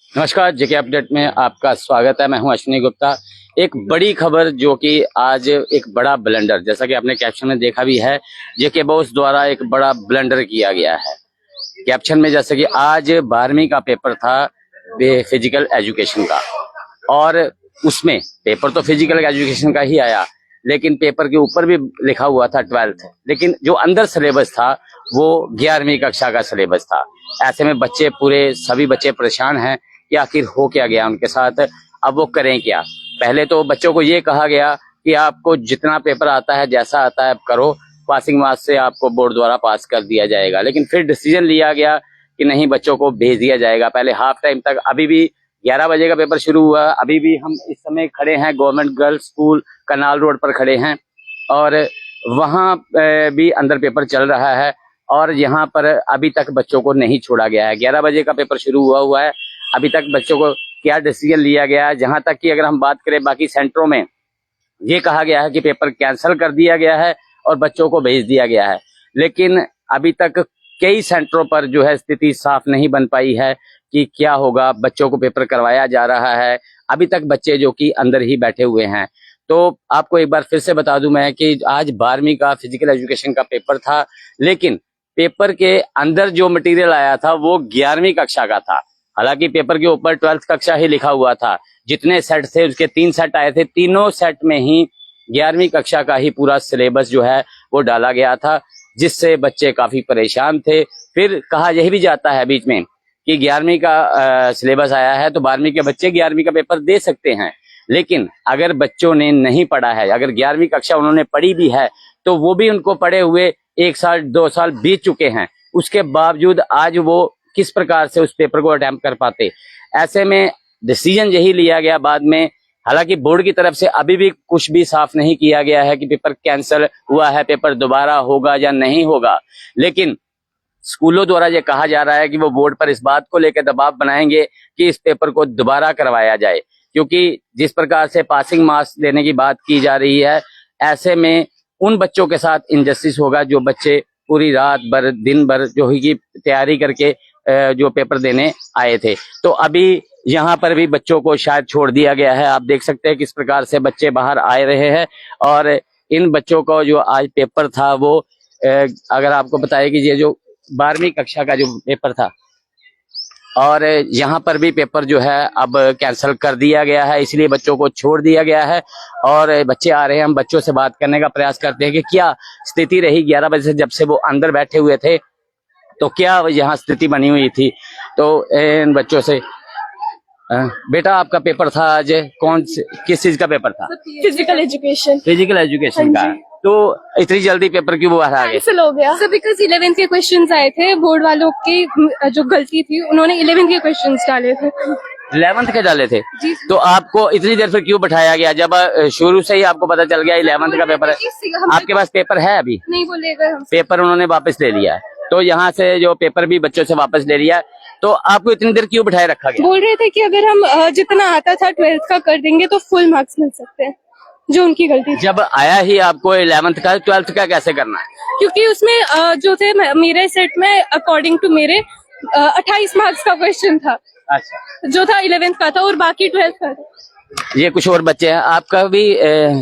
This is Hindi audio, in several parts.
नमस्कार, जेके अपडेट में आपका स्वागत है। मैं हूं अश्विनी गुप्ता। एक बड़ी खबर जो कि आज एक बड़ा ब्लंडर, जैसा कि आपने कैप्शन में देखा भी है, जेके बॉस द्वारा एक बड़ा ब्लंडर किया गया है। कैप्शन में जैसे कि आज 12वीं का पेपर था फिजिकल एजुकेशन का, और उसमें पेपर तो फिजिकल एजुकेशन का ही आया, लेकिन पेपर के ऊपर भी लिखा हुआ था 12th, लेकिन जो अंदर सिलेबस था वो 11वीं कक्षा का सिलेबस था। ऐसे में बच्चे सभी बच्चे परेशान हैं कि आखिर हो क्या गया उनके साथ, अब वो करें क्या। पहले तो बच्चों को ये कहा गया कि आपको जितना पेपर आता है, जैसा आता है करो, पासिंग मार्क्स से आपको बोर्ड द्वारा पास कर दिया जाएगा। लेकिन फिर डिसीजन लिया गया कि नहीं, बच्चों को भेज दिया जाएगा पहले हाफ टाइम तक। अभी भी 11 बजे का पेपर शुरू हुआ, अभी भी हम इस समय खड़े हैं government girls school canal road पर खड़े हैं, और वहां भी अंदर पेपर चल रहा है, और यहाँ पर अभी तक बच्चों को नहीं छोड़ा गया है। 11 बजे का पेपर शुरू हुआ है, अभी तक बच्चों को क्या डिसीजन लिया गया है। जहां तक कि अगर हम बात करें बाकी सेंटरों में, ये कहा गया है कि पेपर कैंसिल कर दिया गया है और बच्चों को भेज दिया गया है। लेकिन अभी तक कई सेंटरों पर जो है स्थिति साफ नहीं बन पाई है कि क्या होगा। बच्चों को पेपर करवाया जा रहा है, अभी तक बच्चे जो कि अंदर ही बैठे हुए हैं। तो आपको एक बार फिर से बता दूं मैं कि आज 12वीं का फिजिकल एजुकेशन का पेपर था, लेकिन पेपर के अंदर जो मटेरियल आया था वो 11वीं कक्षा का था। हालांकि पेपर के ऊपर 12th कक्षा ही लिखा हुआ था। जितने सेट थे उसके 3 सेट आए थे, तीनों सेट में ही 11वीं कक्षा का ही पूरा सिलेबस जो है वो डाला गया था, जिससे बच्चे काफी परेशान थे। फिर कहा यही भी जाता है बीच में कि 11वीं का सिलेबस आया है तो 12वीं के बच्चे 11वीं का पेपर दे सकते हैं। लेकिन अगर बच्चों ने नहीं पढ़ा है, अगर 11वीं कक्षा उन्होंने पढ़ी भी है, तो वो भी उनको पढ़े हुए 1 साल 2 साल बीत चुके हैं, उसके बावजूद आज वो किस प्रकार से उस पेपर को अटेम्प्ट कर पाते। ऐसे में डिसीजन यही लिया गया बाद में। हालांकि बोर्ड की तरफ से अभी भी कुछ भी साफ नहीं किया गया है कि पेपर कैंसिल हुआ है, पेपर दोबारा होगा या नहीं होगा। लेकिन स्कूलों द्वारा ये कहा जा रहा है कि वो बोर्ड पर इस बात को लेकर दबाव बनाएंगे कि इस पेपर को दोबारा करवाया जाए, क्योंकि जिस प्रकार से पासिंग मार्क्स देने की बात की जा रही है, ऐसे में उन बच्चों के साथ इनजस्टिस होगा जो बच्चे पूरी रात भर दिन भर जो ही की तैयारी करके जो पेपर देने आए थे। तो अभी यहाँ पर भी बच्चों को शायद छोड़ दिया गया है। आप देख सकते हैं किस प्रकार से बच्चे बाहर आ रहे हैं, और इन बच्चों को जो आज पेपर था वो अगर आपको बताया कि ये जो 12वीं कक्षा का जो पेपर था, और यहाँ पर भी पेपर जो है अब कैंसिल कर दिया गया है, इसलिए बच्चों को छोड़ दिया गया है। और बच्चे आ रहे हैं, हम बच्चों से बात करने का प्रयास करते हैं कि क्या स्थिति रही 11 बजे से, जब से वो अंदर बैठे हुए थे, तो क्या यहाँ स्थिति बनी हुई थी। तो इन बच्चों से, बेटा आपका पेपर था आज, किस चीज का पेपर था? Physical education. फिजिकल एजुकेशन का। तो इतनी जल्दी पेपर क्यों बाहर आ गया? कैंसिल हो गया सर, बिकॉज 11th के क्वेश्चंस आए थे। बोर्ड वालों की जो गलती थी, उन्होंने 11th के क्वेश्चंस डाले थे। 11th के डाले थे? तो आपको इतनी देर फिर क्यों बैठाया गया, जब शुरू से ही आपको पता चल गया 11th का पेपर है? आपके पास पेपर है अभी? नहीं बोलेगा, पेपर उन्होंने वापस ले लिया है, तो यहाँ से जो पेपर भी बच्चों से वापस ले लिया। तो आपको इतनी देर क्यों बिठाए रखा गया? बोल रहे थे कि अगर हम जितना आता था 12th का कर देंगे तो फुल मार्क्स मिल सकते हैं, जो उनकी गलती थी। जब आया ही आपको 11th का, 12th का कैसे करना है? क्योंकि उसमें जो थे मेरे सेट में अकॉर्डिंग टू मेरे 28 मार्क्स का क्वेश्चन था। अच्छा, जो था 11th का था और बाकी 12th का था। ये कुछ और बच्चे हैं, आपका भी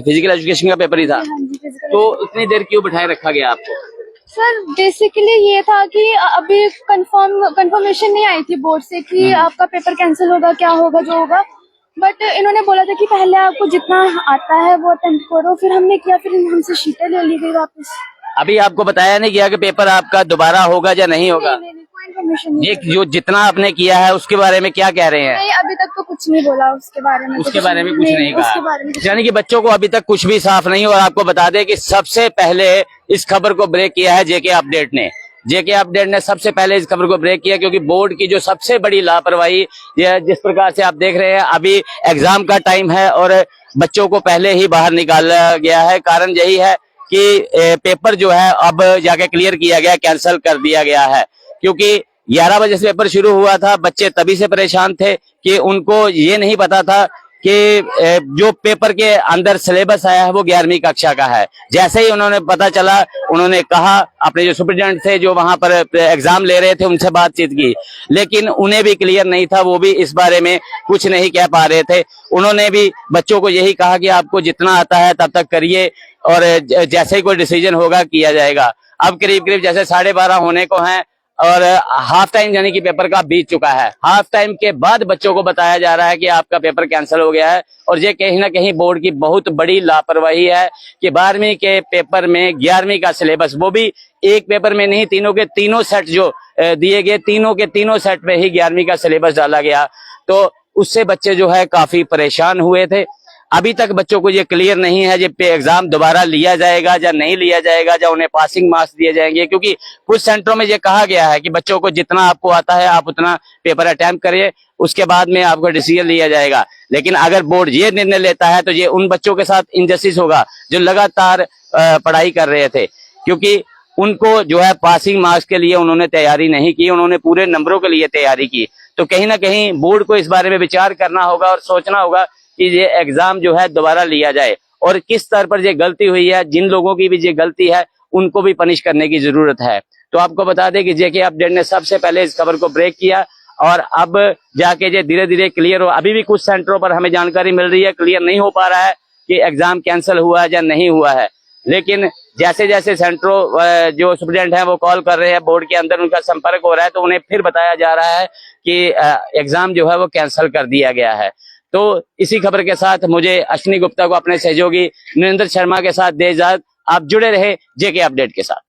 फिजिकल एजुकेशन का पेपर ही था? तो इतनी देर क्यों बिठाए रखा गया आपको? सर बेसिकली ये था कि अभी कंफर्मेशन नहीं आई थी बोर्ड से कि आपका पेपर कैंसिल होगा, क्या होगा, जो होगा। बट इन्होंने बोला था कि पहले आपको जितना आता है वो अटेम्प्ट करो। फिर हमने किया, फिर हमसे शीटें ले ली गई वापस। अभी आपको बताया नहीं गया कि पेपर आपका दोबारा होगा या नहीं होगा? नहीं, कोई इन्फॉर्मेशन नहीं। ये जो जितना आपने किया है उसके बारे में क्या कह रहे हैं? नहीं, अभी तक तो कुछ नहीं बोला उसके बारे में। उसके बारे में कुछ नहीं उसके बारे में कहा, यानी कि बच्चों को अभी तक कुछ भी साफ नहीं। और आपको बता दें कि सबसे पहले इस खबर को ब्रेक किया है जेके अपडेट ने। जेके अपडेट ने सबसे पहले इस खबर को ब्रेक किया, क्योंकि बोर्ड की जो सबसे बड़ी लापरवाही, जिस प्रकार से आप देख रहे हैं, अभी एग्जाम का टाइम है और बच्चों को पहले ही बाहर निकाला गया है। कारण यही है कि पेपर जो है अब जाके क्लियर किया गया, कैंसिल कर दिया गया है। क्योंकि 11 बजे से पेपर शुरू हुआ था, बच्चे तभी से परेशान थे कि उनको ये नहीं पता था कि जो पेपर के अंदर सिलेबस आया है वो 11वीं कक्षा का है। जैसे ही उन्होंने पता चला, उन्होंने कहा, अपने जो सुपरिटेंडेंट थे जो वहां पर एग्जाम ले रहे थे उनसे बातचीत की, लेकिन उन्हें भी क्लियर नहीं था, वो भी इस बारे में कुछ नहीं कह पा रहे थे। उन्होंने भी बच्चों को यही कहा कि आपको जितना आता है तब तक करिए और जैसे ही कोई डिसीजन होगा किया जाएगा। अब करीब करीब जैसे 12:30 होने को हैं और हाफ टाइम यानी कि पेपर का बीत चुका है। हाफ टाइम के बाद बच्चों को बताया जा रहा है कि आपका पेपर कैंसिल हो गया है, और ये कहीं ना कहीं बोर्ड की बहुत बड़ी लापरवाही है कि 12वीं के पेपर में 11वीं का सिलेबस, वो भी एक पेपर में नहीं, तीनों के तीनों सेट जो दिए गए, तीनों के तीनों सेट में ही 11वीं का सिलेबस डाला गया। तो उससे बच्चे जो है काफी परेशान हुए थे। अभी तक बच्चों को ये क्लियर नहीं है ये एग्जाम दोबारा लिया जाएगा या नहीं लिया जाएगा, या उन्हें पासिंग मार्क्स दिए जाएंगे, क्योंकि कुछ सेंटरों में ये कहा गया है कि बच्चों को जितना आपको आता है आप उतना पेपर अटेम्प्ट करिए, उसके बाद में आपको डिसीजन लिया जाएगा। लेकिन अगर बोर्ड ये निर्णय लेता है तो ये उन बच्चों के साथ इनजस्टिस होगा जो लगातार पढ़ाई कर रहे थे, क्योंकि उनको जो है पासिंग मार्क्स के लिए उन्होंने तैयारी नहीं की, उन्होंने पूरे नंबरों के लिए तैयारी की। तो कहीं ना कहीं बोर्ड को इस बारे में विचार करना होगा और सोचना होगा कि ये एग्जाम जो है दोबारा लिया जाए, और किस स्तर पर ये गलती हुई है, जिन लोगों की भी ये गलती है उनको भी पनिश करने की जरूरत है। तो आपको बता दें कि जेके अपडेट ने सबसे पहले इस खबर को ब्रेक किया और अब जाके ये धीरे धीरे क्लियर हो। अभी भी कुछ सेंटरों पर हमें जानकारी मिल रही है, क्लियर नहीं हो पा रहा है कि एग्जाम कैंसिल हुआ है या नहीं हुआ है, लेकिन जैसे जैसे सेंटरों जो स्टूडेंट हैं वो कॉल कर रहे हैं, बोर्ड के अंदर उनका संपर्क हो रहा है, तो उन्हें फिर बताया जा रहा है कि एग्जाम जो है वो कैंसिल कर दिया गया है। तो इसी खबर के साथ मुझे अश्विनी गुप्ता को अपने सहयोगी नरेंद्र शर्मा के साथ दे इजाजत। आप जुड़े रहे जेके अपडेट के साथ।